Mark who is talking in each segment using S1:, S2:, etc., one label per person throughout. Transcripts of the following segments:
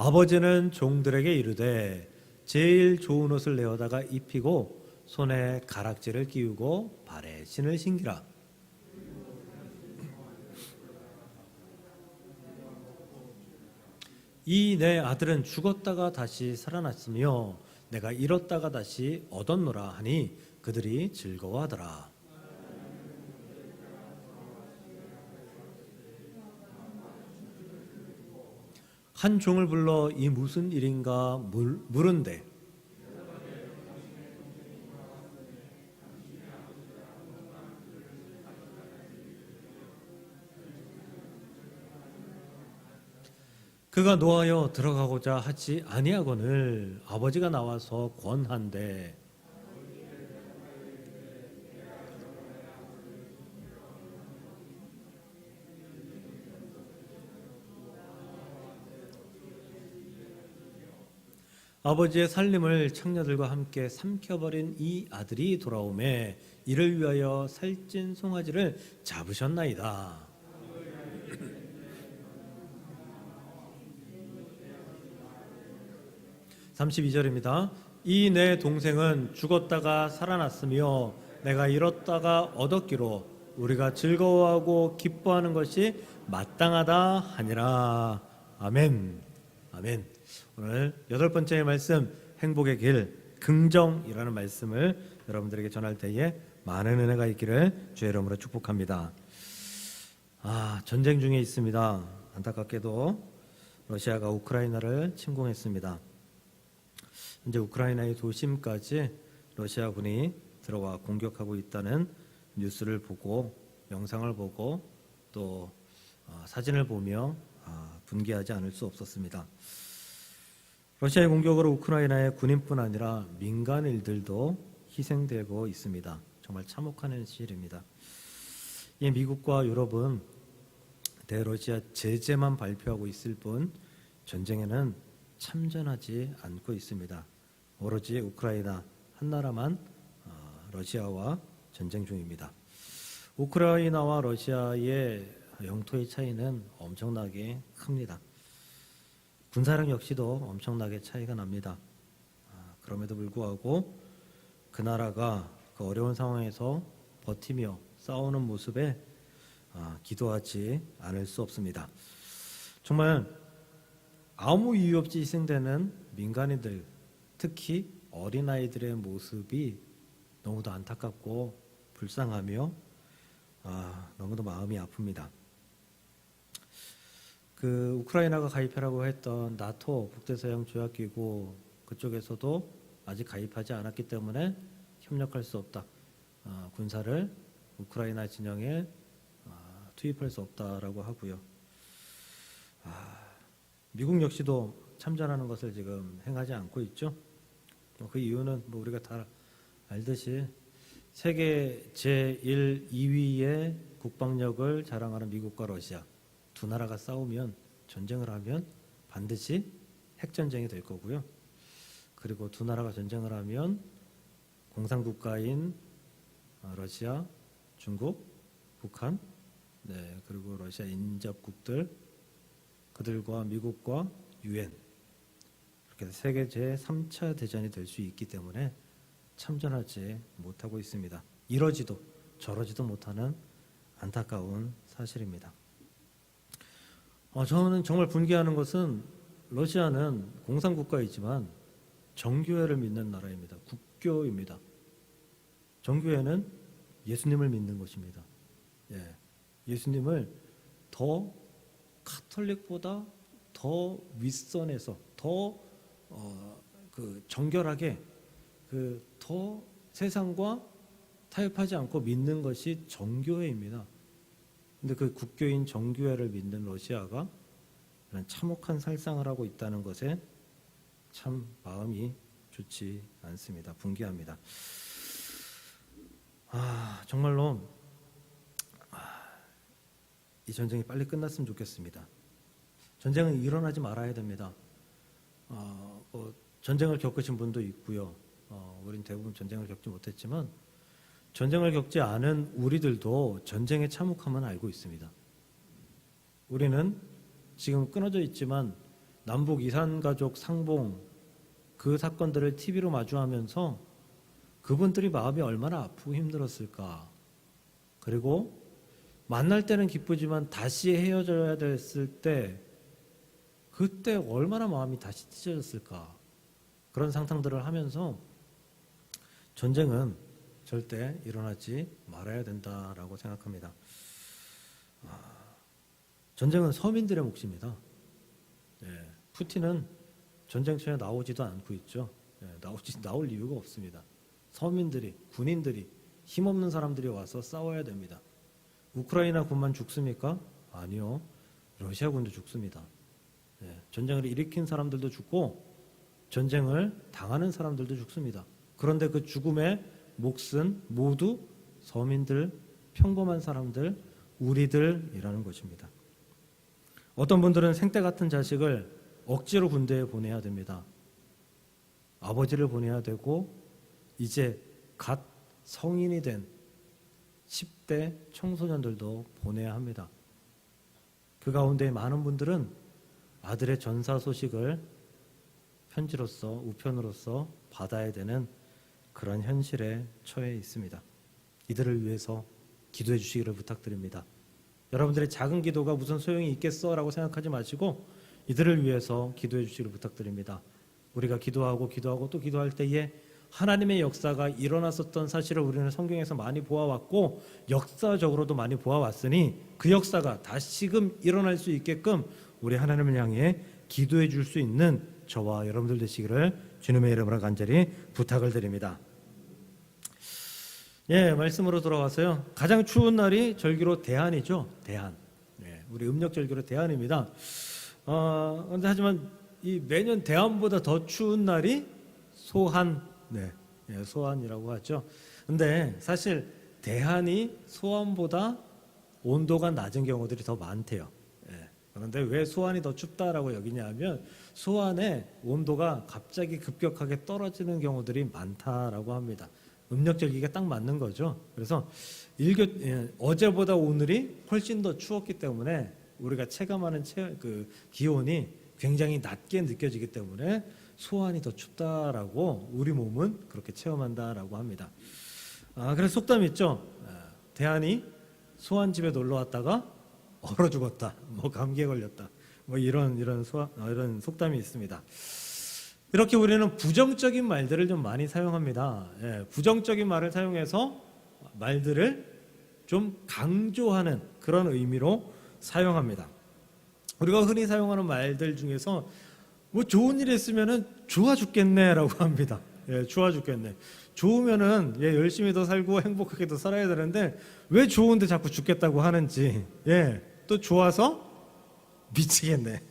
S1: 아버지는 종들에게 이르되 제일 좋은 옷을 내어다가 입히고 손에 가락지를 끼우고 발에 신을 신기라. 이 내 아들은 죽었다가 다시 살아났으며 내가 잃었다가 다시 얻었노라 하니 그들이 즐거워하더라. 한 종을 불러 이 무슨 일인가 물은데 그가 노하여 들어가고자 하지 아니하거늘 아버지가 나와서 권한대. 아버지의 살림을 창녀들과 함께 삼켜버린 이 아들이 돌아오매 이를 위하여 살찐 송아지를 잡으셨나이다. 32절입니다. 이 내 동생은 죽었다가 살아났으며 내가 잃었다가 얻었기로 우리가 즐거워하고 기뻐하는 것이 마땅하다 하니라. 아멘. 아멘. 오늘 8번째 말씀, 행복의 길, 긍정이라는 말씀을 여러분들에게 전할 때에 많은 은혜가 있기를 주의 이름으로 축복합니다. 전쟁 중에 있습니다. 안타깝게도 러시아가 우크라이나를 침공했습니다. 현재 우크라이나의 도심까지 러시아군이 들어와 공격하고 있다는 뉴스를 보고 영상을 보고 또 사진을 보며 분개하지 않을 수 없었습니다. 러시아의 공격으로 우크라이나의 군인뿐 아니라 민간인들도 희생되고 있습니다. 정말 참혹한 현실입니다. 이 미국과 유럽은 대러시아 제재만 발표하고 있을 뿐 전쟁에는 참전하지 않고 있습니다. 오로지 우크라이나 한 나라만 러시아와 전쟁 중입니다. 우크라이나와 러시아의 영토의 차이는 엄청나게 큽니다. 군사력 역시도 엄청나게 차이가 납니다. 그럼에도 불구하고 그 나라가 그 어려운 상황에서 버티며 싸우는 모습에 기도하지 않을 수 없습니다. 정말 아무 이유 없이 희생되는 민간인들, 특히 어린아이들의 모습이 너무도 안타깝고 불쌍하며 너무도 마음이 아픕니다. 그 우크라이나가 가입하라고 했던 나토 북대서양 조약기구 그쪽에서도 아직 가입하지 않았기 때문에 협력할 수 없다. 군사를 우크라이나 진영에 투입할 수 없다라고 하고요. 미국 역시도 참전하는 것을 지금 행하지 않고 있죠. 그 이유는 우리가 다 알듯이 세계 제1, 2위의 국방력을 자랑하는 미국과 러시아 두 나라가 싸우면 전쟁을 하면 반드시 핵전쟁이 될 거고요. 그리고 두 나라가 전쟁을 하면 공산국가인 러시아, 중국, 북한, 그리고 러시아 인접국들 그들과 미국과 유엔 이렇게 해서 세계 제3차 대전이 될 수 있기 때문에 참전하지 못하고 있습니다. 이러지도 저러지도 못하는 안타까운 사실입니다. 저는 정말 분개하는 것은 러시아는 공산국가이지만 정교회를 믿는 나라입니다. 국교입니다. 정교회는 예수님을 믿는 것입니다. 예수님을 더 카톨릭보다 더 윗선에서 더 정결하게 더 세상과 타협하지 않고 믿는 것이 정교회입니다. 근데 그 국교인 정교회를 믿는 러시아가 이런 참혹한 살상을 하고 있다는 것에 참 마음이 좋지 않습니다. 분개합니다. 정말로 이 전쟁이 빨리 끝났으면 좋겠습니다. 전쟁은 일어나지 말아야 됩니다. 전쟁을 겪으신 분도 있고요. 우린 대부분 전쟁을 겪지 못했지만 전쟁을 겪지 않은 우리들도 전쟁의 참혹함은 알고 있습니다. 우리는 지금 끊어져 있지만 남북 이산가족 상봉 그 사건들을 TV로 마주하면서 그분들이 마음이 얼마나 아프고 힘들었을까. 그리고 만날 때는 기쁘지만 다시 헤어져야 됐을 때 그때 얼마나 마음이 다시 찢어졌을까. 그런 상상들을 하면서 전쟁은 절대 일어나지 말아야 된다라고 생각합니다. 전쟁은 서민들의 몫입니다. 푸틴은 전쟁터에 나오지도 않고 있죠. 나올 이유가 없습니다. 서민들이, 군인들이, 힘없는 사람들이 와서 싸워야 됩니다. 우크라이나 군만 죽습니까? 아니요. 러시아 군도 죽습니다. 전쟁을 일으킨 사람들도 죽고 전쟁을 당하는 사람들도 죽습니다. 그런데 그 죽음의 몫은 모두 서민들, 평범한 사람들, 우리들이라는 것입니다. 어떤 분들은 생때 같은 자식을 억지로 군대에 보내야 됩니다. 아버지를 보내야 되고 이제 갓 성인이 된 10대 청소년들도 보내야 합니다. 그 가운데 많은 분들은 아들의 전사 소식을 편지로서 우편으로서 받아야 되는 그런 현실에 처해 있습니다. 이들을 위해서 기도해 주시기를 부탁드립니다. 여러분들의 작은 기도가 무슨 소용이 있겠어라고 생각하지 마시고 이들을 위해서 기도해 주시기를 부탁드립니다. 우리가 기도하고 또 기도할 때에 하나님의 역사가 일어났었던 사실을 우리는 성경에서 많이 보아왔고 역사적으로도 많이 보아왔으니 그 역사가 다시금 일어날 수 있게끔 우리 하나님을 향해 기도해 줄 수 있는 저와 여러분들 되시기를 주님의 이름으로 간절히 부탁을 드립니다. 말씀으로 돌아와서요. 가장 추운 날이 절기로 대한이죠. 대한. 우리 음력 절기로 대한입니다. 그런데 하지만 이 매년 대한보다 더 추운 날이 소한. 소한이라고 하죠. 근데 사실 대한이 소한보다 온도가 낮은 경우들이 더 많대요. 그런데 왜 소한이 더 춥다라고 여기냐면 소한의 온도가 갑자기 급격하게 떨어지는 경우들이 많다라고 합니다. 음력절기가 딱 맞는 거죠. 그래서 어제보다 오늘이 훨씬 더 추웠기 때문에 우리가 체감하는 그 기온이 굉장히 낮게 느껴지기 때문에 소한이 더 춥다라고 우리 몸은 그렇게 체험한다라고 합니다. 그래서 속담 있죠. 대한이 소한 집에 놀러 왔다가 얼어 죽었다. 감기에 걸렸다. 이런 속담이 있습니다. 이렇게 우리는 부정적인 말들을 좀 많이 사용합니다. 부정적인 말을 사용해서 말들을 좀 강조하는 그런 의미로 사용합니다. 우리가 흔히 사용하는 말들 중에서 좋은 일이 있으면은 좋아 죽겠네라고 합니다. 좋아 죽겠네. 좋으면은 열심히 더 살고 행복하게 더 살아야 되는데 왜 좋은데 자꾸 죽겠다고 하는지. 또 좋아서 미치겠네.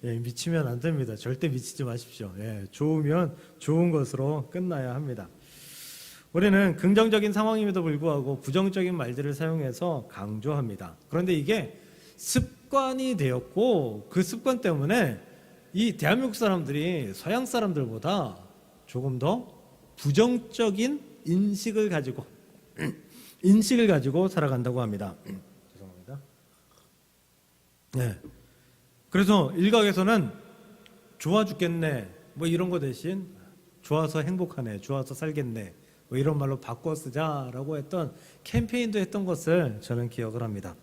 S1: 미치면 안 됩니다. 절대 미치지 마십시오. 좋으면 좋은 것으로 끝나야 합니다. 우리는 긍정적인 상황임에도 불구하고 부정적인 말들을 사용해서 강조합니다. 그런데 이게 습관이 되었고 그 습관 때문에 이 대한민국 사람들이 서양 사람들보다 조금 더 부정적인 인식을 가지고 살아간다고 합니다. 죄송합니다. 그래서 일각에서는 좋아 죽겠네 이런 거 대신 좋아서 행복하네, 좋아서 살겠네 이런 말로 바꿔 쓰자라고 했던 캠페인도 했던 것을 저는 기억을 합니다.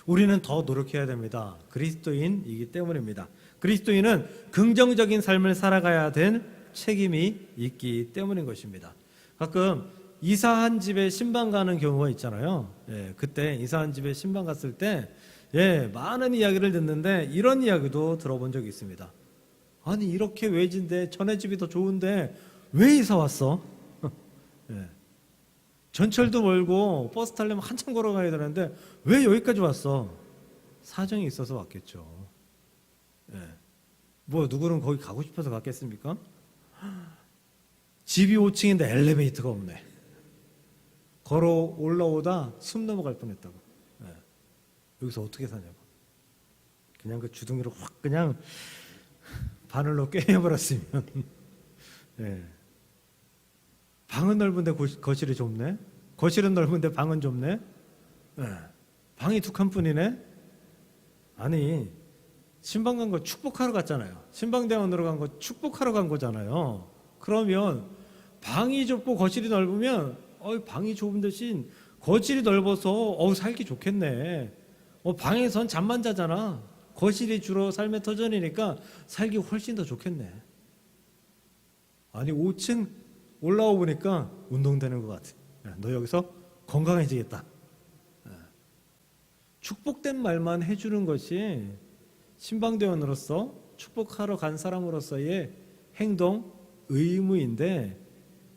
S1: 우리는 더 노력해야 됩니다. 그리스도인이기 때문입니다. 그리스도인은 긍정적인 삶을 살아가야 될 책임이 있기 때문인 것입니다. 가끔 이사한 집에 신방 가는 경우가 있잖아요. 그때 이사한 집에 신방 갔을 때 많은 이야기를 듣는데 이런 이야기도 들어본 적이 있습니다. 아니 이렇게 외진데 전에 집이 더 좋은데 왜 이사 왔어? 전철도 멀고 버스 타려면 한참 걸어가야 되는데 왜 여기까지 왔어? 사정이 있어서 왔겠죠. 누구는 거기 가고 싶어서 갔겠습니까? 집이 5층인데 엘리베이터가 없네. 걸어 올라오다 숨 넘어갈 뻔했다고. 여기서 어떻게 사냐고. 그냥 그 주둥이로 확 그냥 바늘로 꿰매버렸으면. 방은 넓은데 거실이 좁네. 거실은 넓은데 방은 좁네. 방이 2칸뿐이네. 아니 신방 간 거 축복하러 갔잖아요. 신방대원으로 간 거 축복하러 간 거잖아요. 그러면 방이 좁고 거실이 넓으면 방이 좁은 대신 거실이 넓어서 살기 좋겠네. 방에선 잠만 자잖아. 거실이 주로 삶의 터전이니까 살기 훨씬 더 좋겠네. 아니 5층 올라와 보니까 운동되는 것 같아. 너 여기서 건강해지겠다. 축복된 말만 해주는 것이 신방대원으로서 축복하러 간 사람으로서의 행동, 의무인데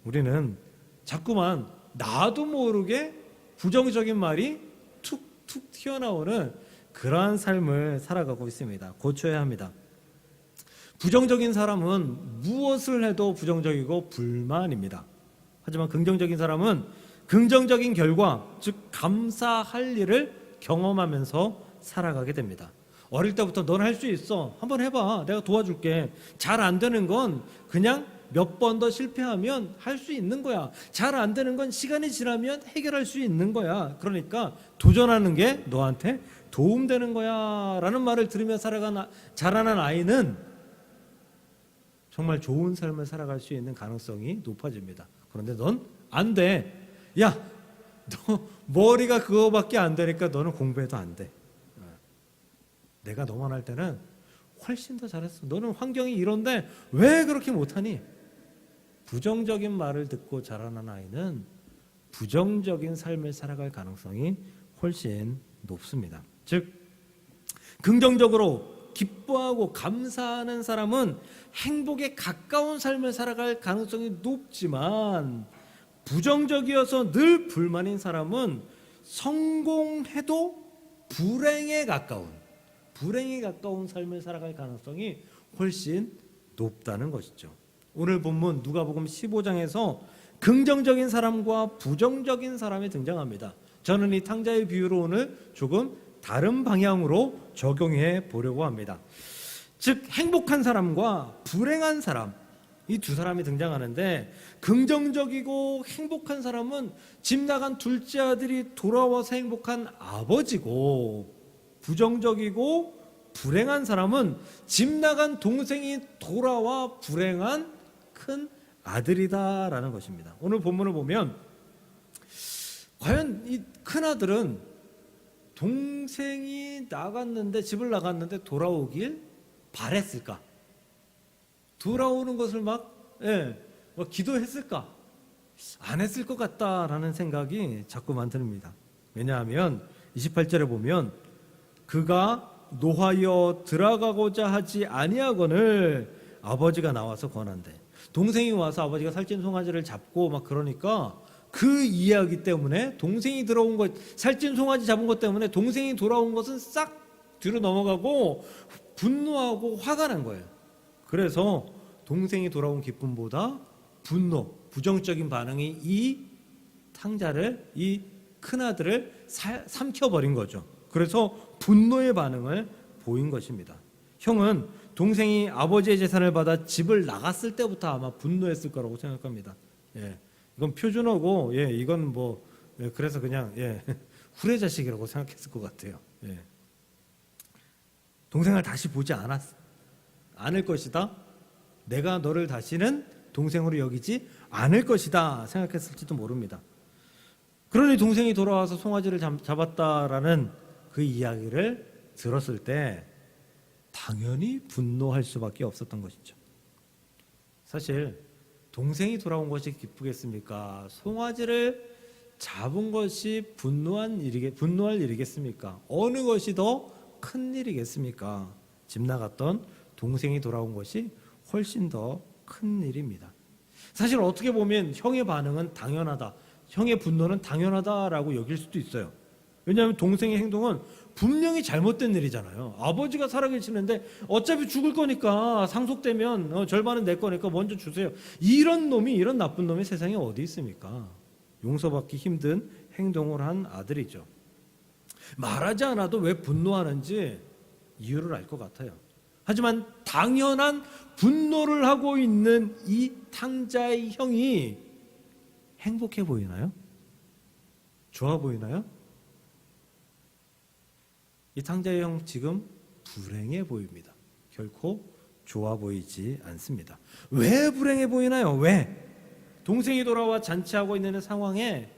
S1: 우리는 자꾸만 나도 모르게 부정적인 말이 툭툭 튀어나오는 그러한 삶을 살아가고 있습니다. 고쳐야 합니다. 부정적인 사람은 무엇을 해도 부정적이고 불만입니다. 하지만 긍정적인 사람은 긍정적인 결과, 즉 감사할 일을 경험하면서 살아가게 됩니다. 어릴 때부터 넌 할 수 있어. 한번 해봐. 내가 도와줄게. 잘 안 되는 건 그냥 몇 번 더 실패하면 할 수 있는 거야. 잘 안 되는 건 시간이 지나면 해결할 수 있는 거야. 그러니까 도전하는 게 너한테 도움되는 거야 라는 말을 들으며 자라난 아이는 정말 좋은 삶을 살아갈 수 있는 가능성이 높아집니다. 그런데 넌 안 돼. 야, 너 머리가 그거밖에 안 되니까 너는 공부해도 안 돼. 내가 너만 할 때는 훨씬 더 잘했어. 너는 환경이 이런데 왜 그렇게 못하니? 부정적인 말을 듣고 자라난 아이는 부정적인 삶을 살아갈 가능성이 훨씬 높습니다. 즉 긍정적으로 기뻐하고 감사하는 사람은 행복에 가까운 삶을 살아갈 가능성이 높지만 부정적이어서 늘 불만인 사람은 성공해도 불행에 가까운 삶을 살아갈 가능성이 훨씬 높다는 것이죠. 오늘 본문 누가복음 15장에서 긍정적인 사람과 부정적인 사람이 등장합니다. 저는 이 탕자의 비유를 오늘 조금 다른 방향으로 적용해 보려고 합니다. 즉 행복한 사람과 불행한 사람, 이 두 사람이 등장하는데 긍정적이고 행복한 사람은 집 나간 둘째 아들이 돌아와서 행복한 아버지고, 부정적이고 불행한 사람은 집 나간 동생이 돌아와 불행한 큰 아들이다라는 것입니다. 오늘 본문을 보면 과연 이 큰 아들은 동생이 집을 나갔는데 돌아오길 바랬을까? 돌아오는 것을 막 기도했을까? 안 했을 것 같다라는 생각이 자꾸만 듭니다. 왜냐하면 28절에 보면 그가 노하여 들어가고자 하지 아니하거늘 아버지가 나와서 권한대. 동생이 와서 아버지가 살찐 송아지를 잡고 막 그러니까 그 이야기 때문에 동생이 들어온 것, 살찐 송아지 잡은 것 때문에 동생이 돌아온 것은 싹 뒤로 넘어가고 분노하고 화가 난 거예요. 그래서 동생이 돌아온 기쁨보다 분노, 부정적인 반응이 이 탕자를, 이 큰아들을 삼켜버린 거죠. 그래서 분노의 반응을 보인 것입니다. 형은 동생이 아버지의 재산을 받아 집을 나갔을 때부터 아마 분노했을 거라고 생각합니다. 이건 표준어고, 이건 그래서 그냥 후레자식이라고 생각했을 것 같아요. 동생을 다시 보지 않을 것이다. 내가 너를 다시는 동생으로 여기지 않을 것이다 생각했을지도 모릅니다. 그러니 동생이 돌아와서 송아지를 잡았다라는 그 이야기를 들었을 때 당연히 분노할 수밖에 없었던 것이죠. 사실 동생이 돌아온 것이 기쁘겠습니까? 송아지를 잡은 것이 분노할 일이겠습니까? 어느 것이 더 큰 일이겠습니까? 집 나갔던 동생이 돌아온 것이 훨씬 더 큰 일입니다. 사실 어떻게 보면 형의 반응은 당연하다, 형의 분노는 당연하다라고 여길 수도 있어요. 왜냐하면 동생의 행동은 분명히 잘못된 일이잖아요. 아버지가 살아계시는데 어차피 죽을 거니까 상속되면 절반은 내 거니까 먼저 주세요. 이런 나쁜 놈이 세상에 어디 있습니까? 용서받기 힘든 행동을 한 아들이죠. 말하지 않아도 왜 분노하는지 이유를 알 것 같아요. 하지만 당연한 분노를 하고 있는 이 탕자의 형이 행복해 보이나요? 좋아 보이나요? 이 탕자의 형 지금 불행해 보입니다. 결코 좋아 보이지 않습니다. 왜 불행해 보이나요? 왜? 동생이 돌아와 잔치하고 있는 상황에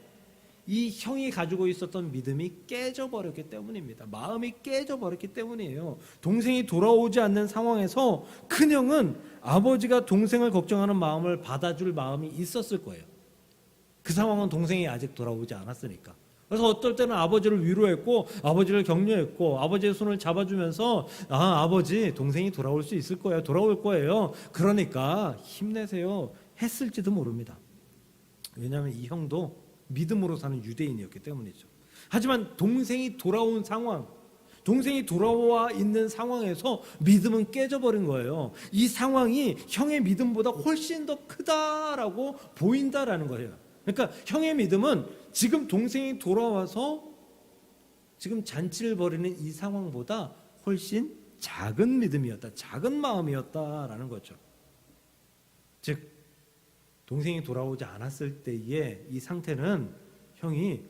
S1: 이 형이 가지고 있었던 믿음이 깨져버렸기 때문입니다. 마음이 깨져버렸기 때문이에요. 동생이 돌아오지 않는 상황에서 큰형은 아버지가 동생을 걱정하는 마음을 받아줄 마음이 있었을 거예요. 그 상황은 동생이 아직 돌아오지 않았으니까. 그래서 어떨 때는 아버지를 위로했고 아버지를 격려했고 아버지의 손을 잡아주면서 아버지 동생이 돌아올 수 있을 거예요. 돌아올 거예요. 그러니까 힘내세요 했을지도 모릅니다. 왜냐하면 이 형도 믿음으로 사는 유대인이었기 때문이죠. 하지만 동생이 돌아온 상황, 동생이 돌아와 있는 상황에서 믿음은 깨져버린 거예요. 이 상황이 형의 믿음보다 훨씬 더 크다라고 보인다라는 거예요. 그러니까 형의 믿음은 지금 동생이 돌아와서 지금 잔치를 벌이는 이 상황보다 훨씬 작은 믿음이었다, 작은 마음이었다라는 거죠. 즉 동생이 돌아오지 않았을 때의 이 상태는 형이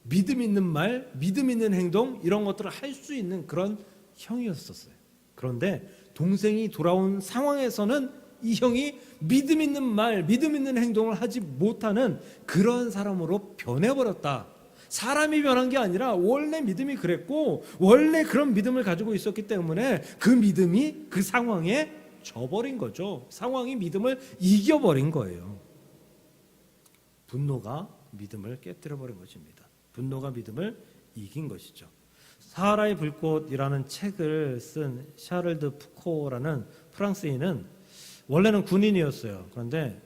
S1: 믿음 있는 말, 믿음 있는 행동 이런 것들을 할 수 있는 그런 형이었었어요. 그런데 동생이 돌아온 상황에서는 이 형이 믿음 있는 말, 믿음 있는 행동을 하지 못하는 그런 사람으로 변해버렸다. 사람이 변한 게 아니라 원래 믿음이 그랬고 원래 그런 믿음을 가지고 있었기 때문에 그 믿음이 그 상황에 져버린 거죠. 상황이 믿음을 이겨버린 거예요. 분노가 믿음을 깨뜨려버린 것입니다. 분노가 믿음을 이긴 것이죠. 사하라의 불꽃이라는 책을 쓴 샤를드 푸코라는 프랑스인은 원래는 군인이었어요. 그런데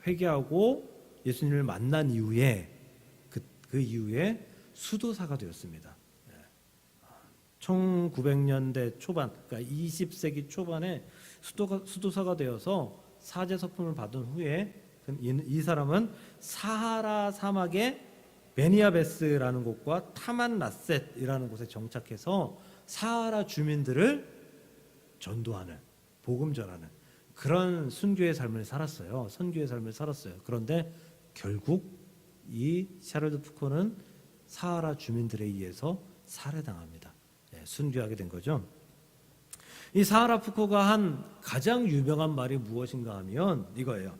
S1: 회개하고 예수님을 만난 이후에 그 이후에 수도사가 되었습니다. 1900년대 초반, 그러니까 20세기 초반에 수도사가 되어서 사제 서품을 받은 후에 이 사람은 사하라 사막의 베니아베스라는 곳과 타만라셋이라는 곳에 정착해서 사하라 주민들을 전도하는, 복음 전하는 그런 순교의 삶을 살았어요. 선교의 삶을 살았어요. 그런데 결국 이 샤를드 푸코는 사하라 주민들에 의해서 살해당합니다. 순교하게 된 거죠. 이 사하라 푸코가 한 가장 유명한 말이 무엇인가 하면 이거예요.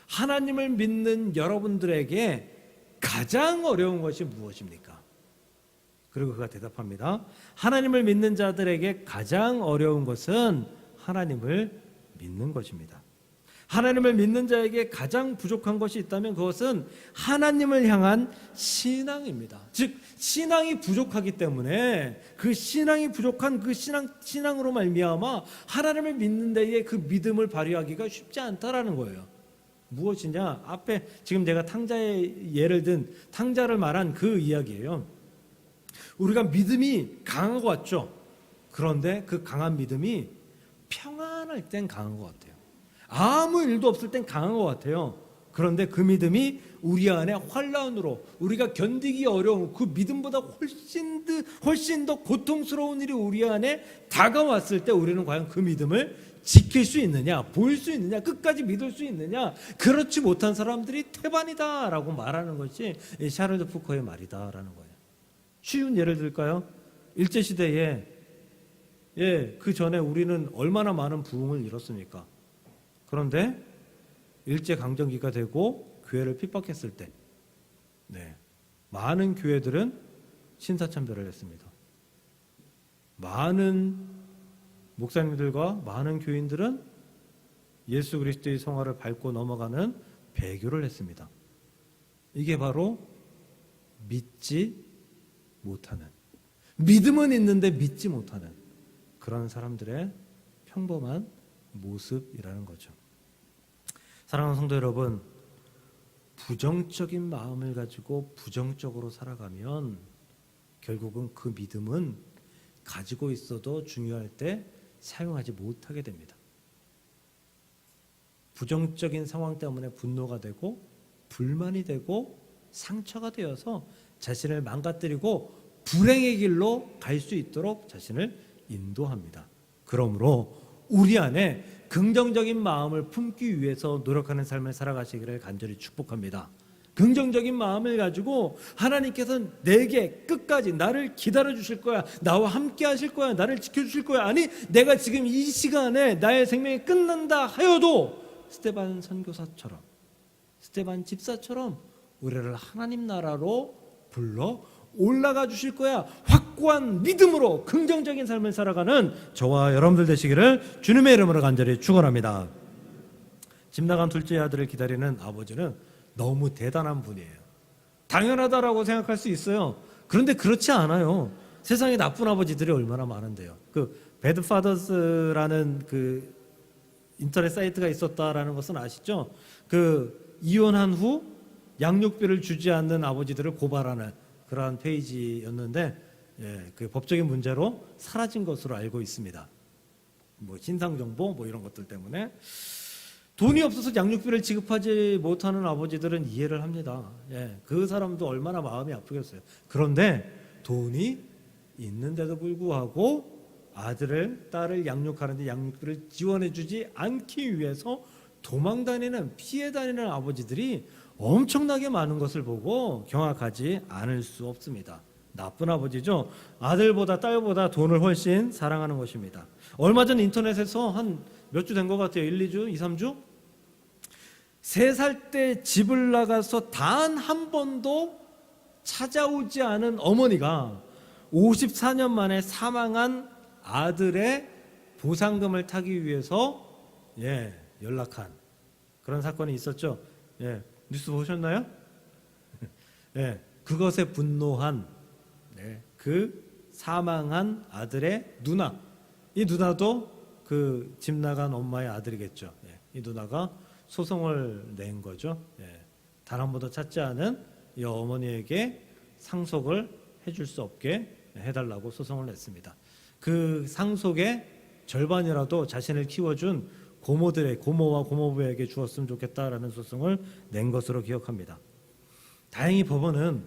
S1: 하나님을 믿는 여러분들에게 가장 어려운 것이 무엇입니까? 그리고 그가 대답합니다. 하나님을 믿는 자들에게 가장 어려운 것은 하나님을 믿는 것입니다. 하나님을 믿는 자에게 가장 부족한 것이 있다면 그것은 하나님을 향한 신앙입니다. 즉 신앙이 부족하기 때문에 그 신앙이 부족한 그 신앙으로 말미암아 하나님을 믿는 데에 그 믿음을 발휘하기가 쉽지 않다라는 거예요. 무엇이냐? 앞에 지금 제가 탕자의 예를 든 탕자를 말한 그 이야기예요. 우리가 믿음이 강한 것 같죠? 그런데 그 강한 믿음이 평안할 땐 강한 것 같아요. 아무 일도 없을 땐 강한 것 같아요. 그런데 그 믿음이 우리 안에 환난으로 우리가 견디기 어려운 그 믿음보다 훨씬 더 고통스러운 일이 우리 안에 다가왔을 때 우리는 과연 그 믿음을 지킬 수 있느냐, 보일 수 있느냐, 끝까지 믿을 수 있느냐, 그렇지 못한 사람들이 태반이다라고 말하는 것이 샤를드 푸코의 말이다라는 거예요. 쉬운 예를 들까요? 일제시대에 그 전에 우리는 얼마나 많은 부흥을 이뤘습니까? 그런데 일제강점기가 되고 교회를 핍박했을 때 많은 교회들은 신사참배를 했습니다. 많은 목사님들과 많은 교인들은 예수 그리스도의 성화를 밟고 넘어가는 배교를 했습니다. 이게 바로 믿지 못하는, 믿음은 있는데 믿지 못하는 그런 사람들의 평범한 모습이라는 거죠. 사랑하는 성도 여러분, 부정적인 마음을 가지고 부정적으로 살아가면 결국은 그 믿음은 가지고 있어도 중요할 때 사용하지 못하게 됩니다. 부정적인 상황 때문에 분노가 되고 불만이 되고 상처가 되어서 자신을 망가뜨리고 불행의 길로 갈 수 있도록 자신을 인도합니다. 그러므로 우리 안에 긍정적인 마음을 품기 위해서 노력하는 삶을 살아가시기를 간절히 축복합니다. 긍정적인 마음을 가지고 하나님께서는 내게 끝까지 나를 기다려 주실 거야, 나와 함께 하실 거야, 나를 지켜주실 거야, 아니 내가 지금 이 시간에 나의 생명이 끝난다 하여도 스데반 선교사처럼, 스데반 집사처럼 우리를 하나님 나라로 불러 올라가 주실 거야, 확고한 믿음으로 긍정적인 삶을 살아가는 저와 여러분들 되시기를 주님의 이름으로 간절히 축원합니다. 집 나간 둘째 아들을 기다리는 아버지는 너무 대단한 분이에요. 당연하다라고 생각할 수 있어요. 그런데 그렇지 않아요. 세상에 나쁜 아버지들이 얼마나 많은데요. 그 배드파더스라는 그 인터넷 사이트가 있었다라는 것은 아시죠? 그 이혼한 후 양육비를 주지 않는 아버지들을 고발하는 그러한 페이지였는데, 그 법적인 문제로 사라진 것으로 알고 있습니다. 뭐 신상 정보 뭐 이런 것들 때문에 돈이 없어서 양육비를 지급하지 못하는 아버지들은 이해를 합니다. 그 사람도 얼마나 마음이 아프겠어요. 그런데 돈이 있는데도 불구하고 아들을, 딸을 양육하는데 양육비를 지원해주지 않기 위해서 도망다니는, 피해 다니는 아버지들이 엄청나게 많은 것을 보고 경악하지 않을 수 없습니다. 나쁜 아버지죠. 아들보다 딸보다 돈을 훨씬 사랑하는 것입니다. 얼마 전 인터넷에서 한 몇 주 된 것 같아요. 1, 2주, 2, 3주? 3살 때 집을 나가서 단 한 번도 찾아오지 않은 어머니가 54년 만에 사망한 아들의 보상금을 타기 위해서 연락한 그런 사건이 있었죠. 뉴스 보셨나요? 그것에 분노한 그 사망한 아들의 누나, 이 누나도 그 집 나간 엄마의 아들이겠죠. 이 누나가 소송을 낸 거죠. 단 한 번도 찾지 않은 이 어머니에게 상속을 해줄 수 없게 해달라고 소송을 냈습니다. 그 상속의 절반이라도 자신을 키워준 고모와 고모부에게 주었으면 좋겠다라는 소송을 낸 것으로 기억합니다. 다행히 법원은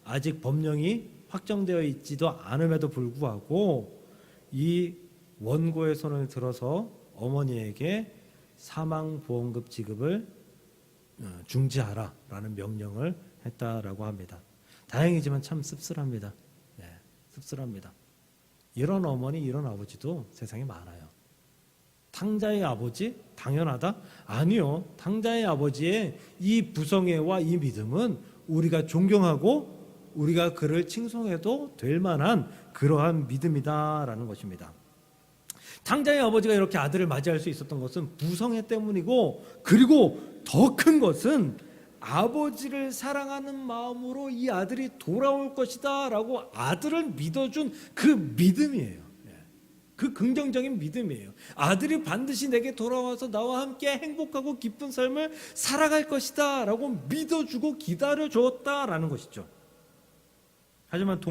S1: 아직 법령이 확정되어 있지도 않음에도 불구하고 이 원고의 손을 들어서 어머니에게 사망보험금 지급을 중지하라라는 명령을 했다라고 합니다. 다행이지만 참 씁쓸합니다. 씁쓸합니다. 이런 어머니, 이런 아버지도 세상에 많아요. 탕자의 아버지? 당연하다? 아니요. 탕자의 아버지의 이 부성애와 이 믿음은 우리가 존경하고 우리가 그를 칭송해도 될 만한 그러한 믿음이다라는 것입니다. 탕자의 아버지가 이렇게 아들을 맞이할 수 있었던 것은 부성애 때문이고, 그리고 더 큰 것은 아버지를 사랑하는 마음으로 이 아들이 돌아올 것이다 라고 아들을 믿어준 그 믿음이에요. 그 긍정적인 믿음이에요. 아들이 반드시 내게 돌아와서 나와 함께 행복하고 기쁜 삶을 살아갈 것이다 라고 믿어주고 기다려줬다라는 것이죠. 하지만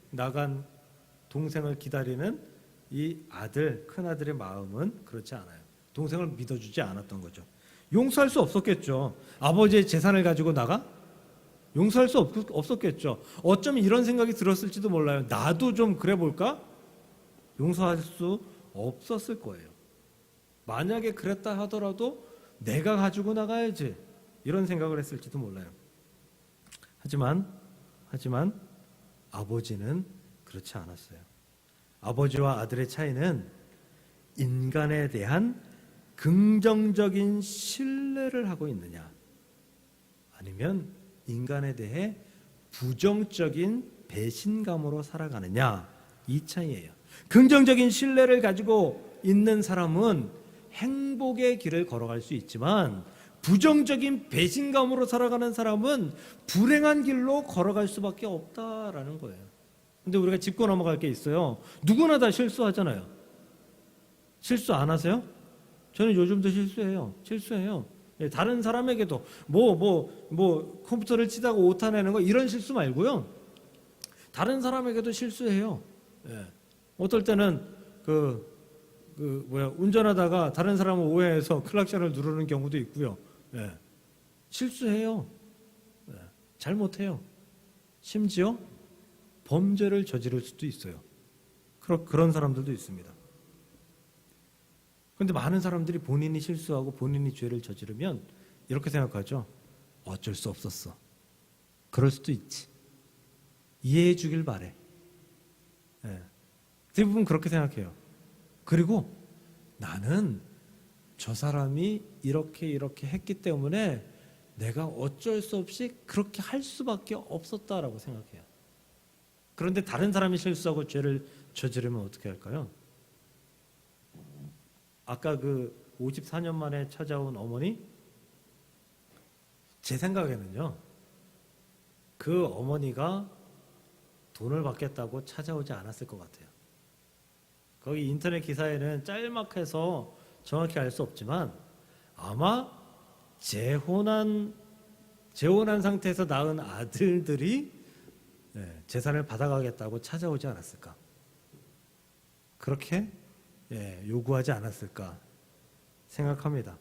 S1: 나간 동생을 기다리는 이 아들, 큰아들의 마음은 그렇지 않아요. 동생을 믿어주지 않았던 거죠. 용서할 수 없었겠죠. 아버지의 재산을 가지고 나가? 용서할 수 없었겠죠. 어쩌면 이런 생각이 들었을지도 몰라요. 나도 좀 그래 볼까? 용서할 수 없었을 거예요. 만약에 그랬다 하더라도 내가 가지고 나가야지, 이런 생각을 했을지도 몰라요. 하지만 아버지는 그렇지 않았어요. 아버지와 아들의 차이는 인간에 대한 긍정적인 신뢰를 하고 있느냐, 아니면 인간에 대해 부정적인 배신감으로 살아가느냐, 이 차이예요. 긍정적인 신뢰를 가지고 있는 사람은 행복의 길을 걸어갈 수 있지만, 부정적인 배신감으로 살아가는 사람은 불행한 길로 걸어갈 수밖에 없다라는 거예요. 근데 우리가 짚고 넘어갈 게 있어요. 누구나 다 실수하잖아요. 실수 안 하세요? 저는 요즘도 실수해요. 다른 사람에게도 컴퓨터를 치다가 오타 내는 거, 이런 실수 말고요. 다른 사람에게도 실수해요. 어떨 때는 운전하다가 다른 사람을 오해해서 클락션을 누르는 경우도 있고요. 실수해요. 잘못해요. 심지어 범죄를 저지를 수도 있어요. 그런 사람들도 있습니다. 그런데 많은 사람들이 본인이 실수하고 본인이 죄를 저지르면 이렇게 생각하죠. 어쩔 수 없었어. 그럴 수도 있지. 이해해 주길 바래. 예. 대부분 그렇게 생각해요. 그리고 나는 저 사람이 이렇게 했기 때문에 내가 어쩔 수 없이 그렇게 할 수밖에 없었다라고 생각해요. 그런데 다른 사람이 실수하고 죄를 저지르면 어떻게 할까요? 아까 그 54년 만에 찾아온 어머니, 제 생각에는요, 그 어머니가 돈을 받겠다고 찾아오지 않았을 것 같아요. 거기 인터넷 기사에는 짤막해서 정확히 알 수 없지만 아마 재혼한 상태에서 낳은 아들들이 재산을 받아가겠다고 찾아오지 않았을까? 그렇게 요구하지 않았을까 생각합니다.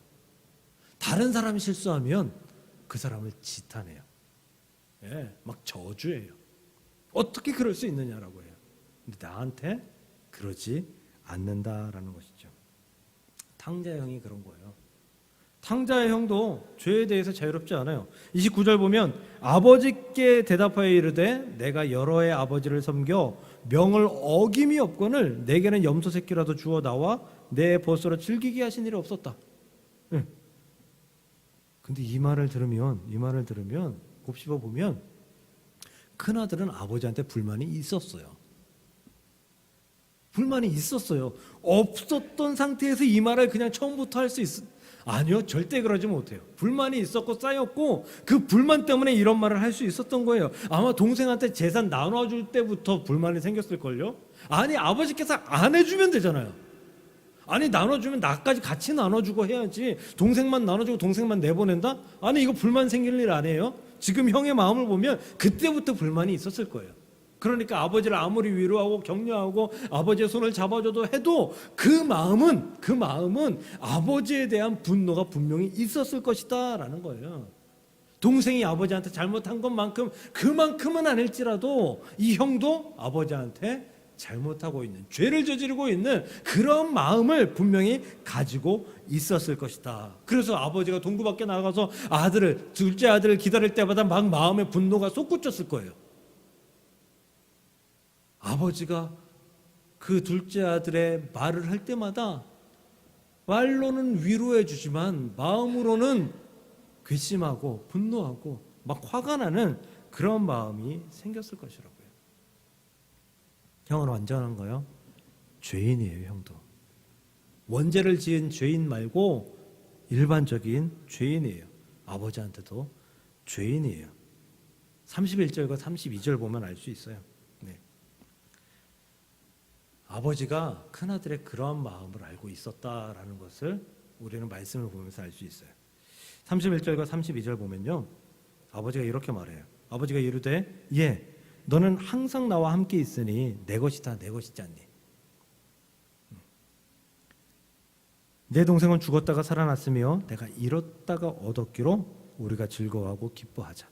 S1: 다른 사람이 실수하면 그 사람을 지탄해요. 막 저주해요. 어떻게 그럴 수 있느냐라고 해요. 근데 나한테 그러지 않는다라는 것이죠. 탕자의 형이 그런 거예요. 탕자의 형도 죄에 대해서 자유롭지 않아요. 29절 보면 아버지께 대답하여 이르되 내가 여러 해 아버지를 섬겨 명을 어김이 없거늘 내게는 염소 새끼라도 주어 나와 내 벗으로 즐기게 하신 일이 없었다. 근데 이 말을 들으면 곱씹어 보면 큰아들은 아버지한테 불만이 있었어요. 없었던 상태에서 이 말을 그냥 처음부터 할 수 아니요, 절대 그러지 못해요. 불만이 있었고 쌓였고 그 불만 때문에 이런 말을 할 수 있었던 거예요. 아마 동생한테 재산 나눠줄 때부터 불만이 생겼을걸요. 아니, 아버지께서 안 해주면 되잖아요. 아니, 나눠주면 나까지 같이 나눠주고 해야지. 동생만 나눠주고 동생만 내보낸다? 아니, 이거 불만 생길 일 아니에요? 지금 형의 마음을 보면 그때부터 불만이 있었을 거예요. 그러니까 아버지를 아무리 위로하고 격려하고 아버지의 손을 잡아줘도 해도 그 마음은 아버지에 대한 분노가 분명히 있었을 것이다 라는 거예요. 동생이 아버지한테 잘못한 그만큼은 아닐지라도 이 형도 아버지한테 잘못하고 있는, 죄를 저지르고 있는 그런 마음을 분명히 가지고 있었을 것이다. 그래서 아버지가 동구 밖에 나가서 둘째 아들을 기다릴 때마다 막 마음의 분노가 솟구쳤을 거예요. 아버지가 그 둘째 아들의 말을 할 때마다 말로는 위로해 주지만 마음으로는 괘씸하고 분노하고 막 화가 나는 그런 마음이 생겼을 것이라고요. 형은 완전한 거요? 죄인이에요. 형도 원죄를 지은 죄인 말고 일반적인 죄인이에요. 아버지한테도 죄인이에요. 31절과 32절 보면 알 수 있어요. 아버지가 큰아들의 그러한 마음을 알고 있었다라는 것을 우리는 말씀을 보면서 알 수 있어요. 31절과 32절 보면요, 아버지가 이렇게 말해요. 아버지가 이르되 너는 항상 나와 함께 있으니 내 것이다 내 것이지 않니? 내 동생은 죽었다가 살아났으며 내가 잃었다가 얻었기로 우리가 즐거워하고 기뻐하자.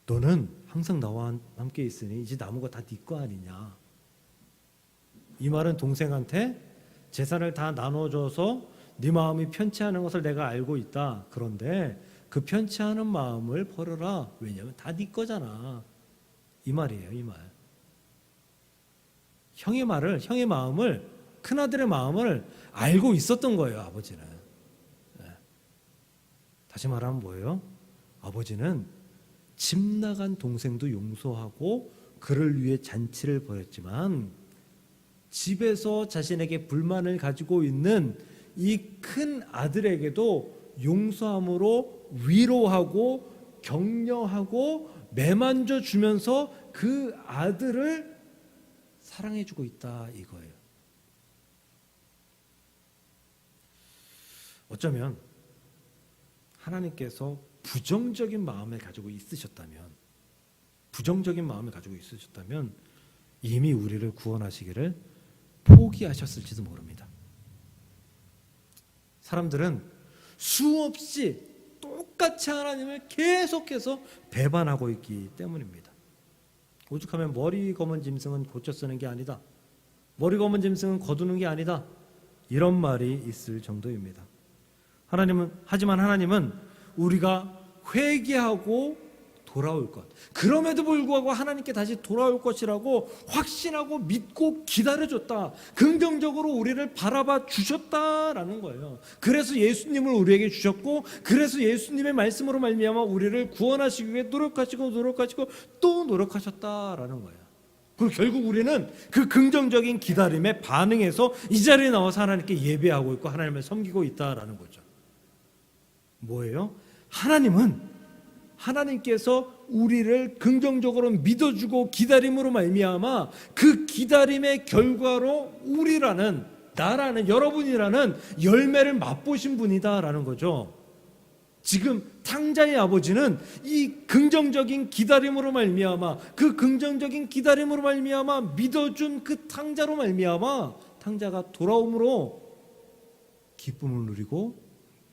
S1: 너는 항상 나와 함께 있으니 이제 남은 거 다 네 거 아니냐. 이 말은 동생한테 재산을 다 나눠줘서 네 마음이 편치하는 것을 내가 알고 있다. 그런데 그 편치하는 마음을 버려라. 왜냐하면 다 네 거잖아. 이 말이에요. 이 말. 형의 마음을, 큰아들의 마음을 알고 있었던 거예요. 아버지는. 다시 말하면 뭐예요? 아버지는 집 나간 동생도 용서하고 그를 위해 잔치를 벌였지만 집에서 자신에게 불만을 가지고 있는 이 큰 아들에게도 용서함으로 위로하고 격려하고 매만져 주면서 그 아들을 사랑해주고 있다 이거예요. 어쩌면 하나님께서 부정적인 마음을 가지고 있으셨다면 이미 우리를 구원하시기를 포기하셨을지도 모릅니다. 사람들은 수없이 똑같이 하나님을 계속해서 배반하고 있기 때문입니다. 오죽하면 머리 검은 짐승은 고쳐 쓰는 게 아니다. 머리 검은 짐승은 거두는 게 아니다. 이런 말이 있을 정도입니다. 하지만 하나님은 우리가 회개하고 돌아올 것, 그럼에도 불구하고 하나님께 다시 돌아올 것이라고 확신하고 믿고 기다려줬다. 긍정적으로 우리를 바라봐 주셨다라는 거예요. 그래서 예수님을 우리에게 주셨고, 그래서 예수님의 말씀으로 말미암아 우리를 구원하시기 위해 노력하시고 또 노력하셨다라는 거예요. 그리고 결국 우리는 그 긍정적인 기다림에 반응해서 이 자리에 나와서 하나님께 예배하고 있고 하나님을 섬기고 있다라는 거죠. 뭐예요? 하나님께서 우리를 긍정적으로 믿어주고 기다림으로 말미암아 그 기다림의 결과로 나라는 여러분이라는 열매를 맛보신 분이다라는 거죠. 지금 탕자의 아버지는 이 긍정적인 기다림으로 말미암아, 그 긍정적인 기다림으로 말미암아 믿어준 그 탕자로 말미암아 탕자가 돌아옴으로 기쁨을 누리고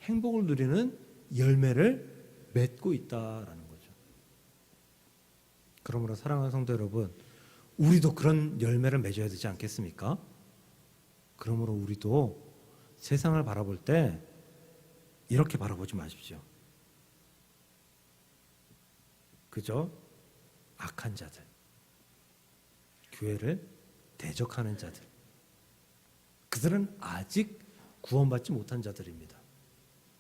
S1: 행복을 누리는 열매를 맺고 있다라는 거죠. 그러므로 사랑하는 성도 여러분, 우리도 그런 열매를 맺어야 되지 않겠습니까? 그러므로 우리도 세상을 바라볼 때 이렇게 바라보지 마십시오. 그저 악한 자들, 교회를 대적하는 자들, 그들은 아직 구원받지 못한 자들입니다.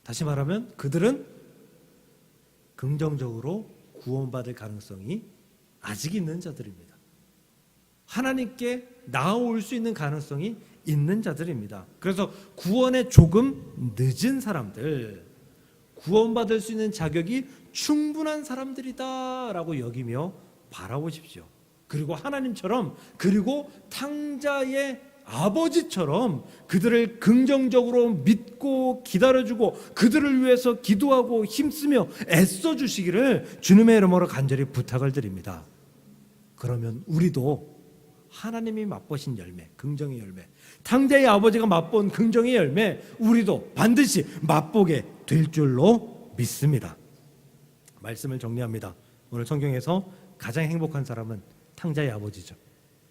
S1: 다시 말하면 그들은 긍정적으로 구원받을 가능성이 아직 있는 자들입니다. 하나님께 나아올 수 있는 가능성이 있는 자들입니다. 그래서 구원에 조금 늦은 사람들, 구원받을 수 있는 자격이 충분한 사람들이다라고 여기며 바라보십시오. 그리고 하나님처럼, 그리고 탕자의 아버지처럼 그들을 긍정적으로 믿고 기다려주고 그들을 위해서 기도하고 힘쓰며 애써주시기를 주님의 이름으로 간절히 부탁을 드립니다. 그러면 우리도 하나님이 맛보신 열매, 긍정의 열매, 탕자의 아버지가 맛본 긍정의 열매, 우리도 반드시 맛보게 될 줄로 믿습니다. 말씀을 정리합니다. 오늘 성경에서 가장 행복한 사람은 탕자의 아버지죠.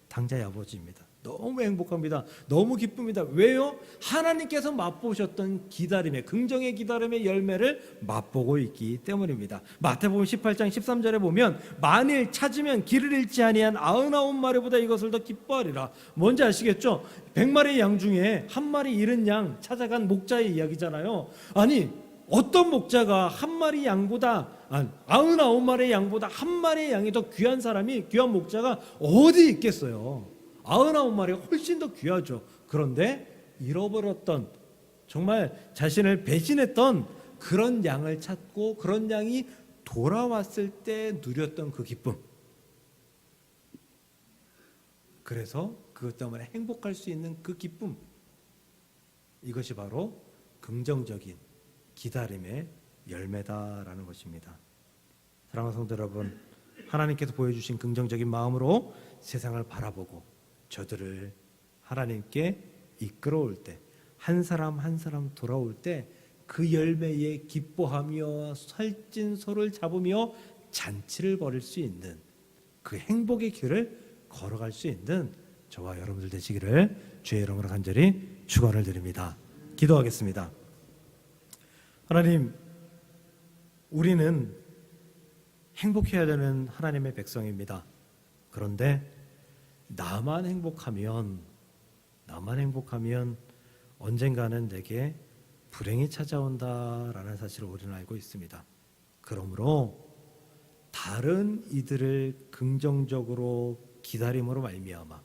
S1: 탕자의 아버지입니다. 너무 행복합니다. 너무 기쁩니다. 왜요? 하나님께서 맛보셨던 기다림의, 긍정의 기다림의 열매를 맛보고 있기 때문입니다. 마태복음 18장 13절에 보면 만일 찾으면 길을 잃지 아니한 99마리보다 이것을 더 기뻐하리라. 뭔지 아시겠죠? 100마리 양 중에 한 마리 잃은 양 찾아간 목자의 이야기잖아요. 아니, 어떤 목자가 한 마리 양보다 99마리의 양보다 한 마리의 양이 더 귀한 사람이, 귀한 목자가 어디 있겠어요? 99마리가 훨씬 더 귀하죠. 그런데 잃어버렸던, 정말 자신을 배신했던 그런 양을 찾고 그런 양이 돌아왔을 때 누렸던 그 기쁨, 그래서 그것 때문에 행복할 수 있는 그 기쁨, 이것이 바로 긍정적인 기다림의 열매다라는 것입니다. 사랑하는 성도 여러분, 하나님께서 보여주신 긍정적인 마음으로 세상을 바라보고 저들을 하나님께 이끌어올 때, 한 사람 한 사람 돌아올 때 그 열매에 기뻐하며 살찐 소를 잡으며 잔치를 벌일 수 있는 그 행복의 길을 걸어갈 수 있는 저와 여러분들 되시기를 주의 이름으로 간절히 축원을 드립니다. 기도하겠습니다. 하나님, 우리는 행복해야 되는 하나님의 백성입니다. 그런데 나만 행복하면 언젠가는 내게 불행이 찾아온다라는 사실을 우리는 알고 있습니다. 그러므로 다른 이들을 긍정적으로 기다림으로 말미암아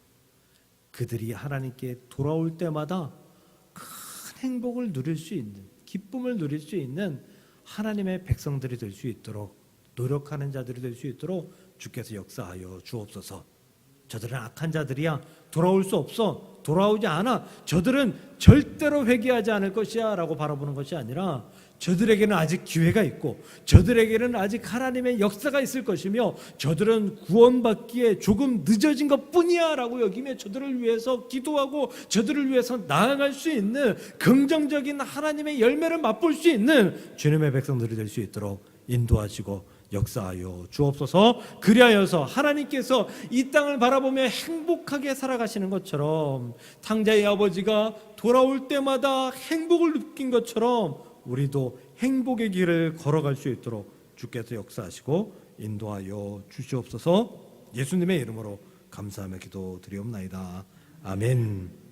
S1: 그들이 하나님께 돌아올 때마다 큰 행복을 누릴 수 있는, 기쁨을 누릴 수 있는 하나님의 백성들이 될 수 있도록, 노력하는 자들이 될 수 있도록 주께서 역사하여 주옵소서. 저들은 악한 자들이야, 돌아올 수 없어, 돌아오지 않아, 저들은 절대로 회개하지 않을 것이야 라고 바라보는 것이 아니라 저들에게는 아직 기회가 있고 저들에게는 아직 하나님의 역사가 있을 것이며 저들은 구원받기에 조금 늦어진 것뿐이야 라고 여기며 저들을 위해서 기도하고 저들을 위해서 나아갈 수 있는 긍정적인 하나님의 열매를 맛볼 수 있는 주님의 백성들이 될 수 있도록 인도하시고 역사하여 주옵소서. 그리하여서 하나님께서 이 땅을 바라보며 행복하게 살아가시는 것처럼 탕자의 아버지가 돌아올 때마다 행복을 느낀 것처럼 우리도 행복의 길을 걸어갈 수 있도록 주께서 역사하시고 인도하여 주시옵소서. 예수님의 이름으로 감사하며 기도드리옵나이다. 아멘.